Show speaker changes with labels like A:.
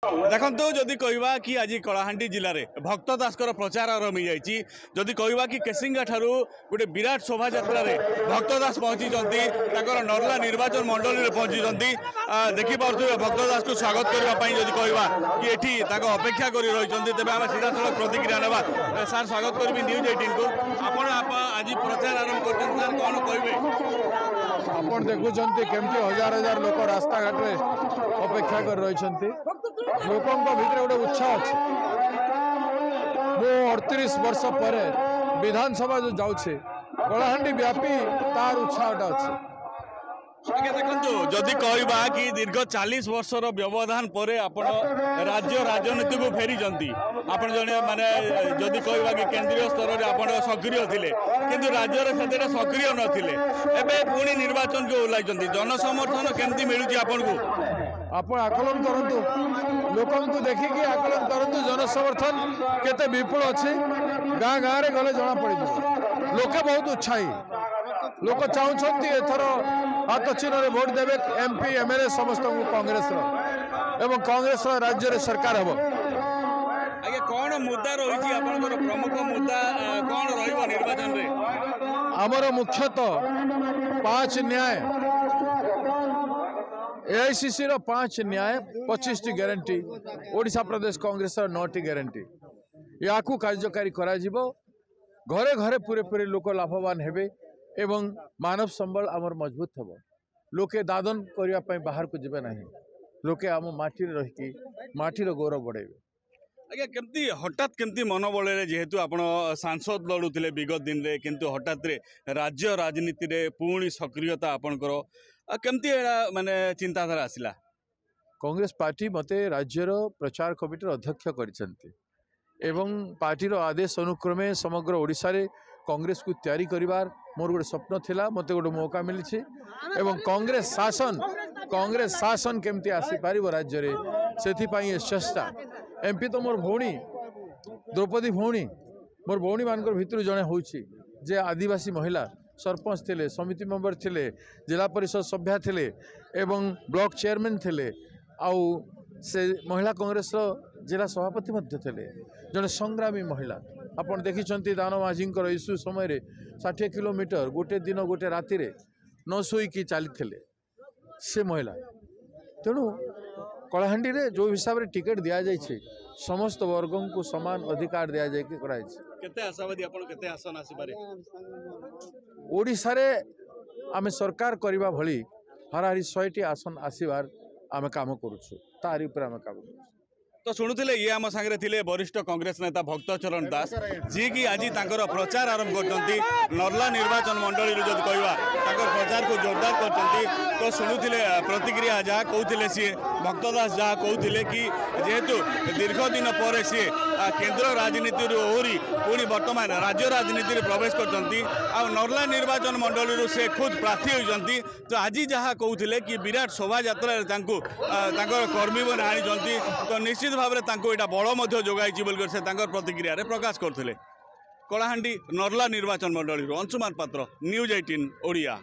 A: देखो जदि कहवा कि आज कलाहांडी जिले में भक्त दास प्रचार आरंभ हो जदि कहवा कि केसिंगा ठारू गोटे विराट शोभा यात्रा भक्त दास पहुंची नर्ला निर्वाचन मंडल में पहुंची देखिपे भक्त दास को स्वागत करने जदि कहवा कि एठी अपेक्षा कर रही तेज आम सीधा सड़क प्रतिक्रिया ना सार स्वागत करी न्यूज 18 को आज प्रचार आरंभ कर कौन कहे
B: आपण देखुं केमती हजार हजार लोक रास्ता घाट अपेक्षा कर रही लोकों भितर गोटे उत्साह अच्छे मु 38 वर्ष पर विधानसभा जो जाऊे कलाहांडी व्यापी तार उत्साहटा अच्छे
A: देखो जदि कहवा कि दीर्घ 40 वर्षर व्यवधान पर आपण राज्य राजनीति को फेरी आपण जड़े माने जदि कहवा कि केंद्रीय स्तर में आप सक्रिय थे किंतु राज्य से सक्रिय नथिले एबे पुणी निर्वाचन को ओह्लाई जनसमर्थन केमती मिलूची आपन को
B: आपण आकलन करंतु लोकों को देखिकी आकलन करंतु जनसमर्थन केते विपुल अच्छे गाँ गाँव में गले जना पड़ लोके बहुत उत्साही लोक चाहते एथर हाथ चिन्ह में भोट देवे एमपी एमएलए समस्त कांग्रेस एवं कांग्रेस राज्य रे सरकार हम
A: आगे कौन मुद्दा रही प्रमुख मुद्दा कौन रही निर्वाचन रे
B: आमर मुख्यतः 5 न्याय एआईसीसी 5 न्याय 25 टी गारंटी ओडिशा प्रदेश कांग्रेस 9 टी गारंटी या कार्यकारी करा घरे घरे पूरे पूरे लोक लाभवान हेबे एवं मानव संबल आमर मजबूत हम लोके दादन करने बाहर को जीवे ना लोके आम माटी रही माटीर गौरव बढ़ेबे
A: आज्ञा केमती हठात केमती मन बल जेहेतु आप सांसद लड़ुले विगत दिन में किंतु हठात राज्य राजनीति रे पुणी सक्रियता आपणकर केमती माने चिंताधारा आसला
B: कांग्रेस पार्टी मते राज्यर प्रचार कमिटी अध्यक्ष कर पार्टीर आदेश अनुक्रमे समग्र ओडिशा रे कांग्रेस को तैयारी करिवार मोर गोटे स्वप्न थिला मते गोटे मौका मिली एवं कांग्रेस शासन केमती आसी पारिबो राज्य रे सेथिपाई चेष्टा एमपी तो मोर भौणी द्रौपदी भौणी मोर भौणी मानकर भितर जड़े होउछि जे आदिवासी महिला सरपंच थिले समिति मेंबर थिले जिला परिषद सभ्या थिले एवं ब्लॉक चेयरमैन थिले आउ से महिला कांग्रेस जिला सभापति मध्य थिले जड़े संग्रामी महिला आपन देखिछंती दानो माझी इश्यू समय 60 किलोमीटर गोटे दिन गोटे राति रे न सोईकी चली से महिला तेणु कलाहांडी रे जो हिसाब रे टिकट दिया जाइए समस्त वर्गों को समान अधिकार दिया जाए
A: केते आशावादी आपण केते आसन आसी पारे
B: ओडिशा रे आमे सरकार करबा भली हराहरी 100 टी आसन आसीबार आमे काम करूछु तारी ऊपर आमे काम करूछु
A: तो शुणुले ये आम सांगे थे वरिष्ठ कांग्रेस नेता भक्त चरण दास जी की आज प्रचार आरंभ कर नर्ला निर्वाचन मंडल जब कहवा प्रचार को जोरदार कर तो शुणुले प्रतिक्रिया जहाँ कहते सी भक्त दास जहाँ कहते कि जेहेतु दीर्घ दिन पर सी केंद्र राजनीति ओहरी पुणी बर्तमान राज्य राजनीति प्रवेश कर नर्ला निर्वाचन मंडल से खुद प्रार्थी होती तो आज जहाँ कहते कि विराट शोभा यात्रा कर्मी मैंने आनी तो निश्चित भाव में बल जोगाई बोल से प्रतिक्रिया प्रकाश करते कलाहांडी नर्ला निर्वाचन मंडल अंशुमान पात्र न्यूज 18 ओडिया।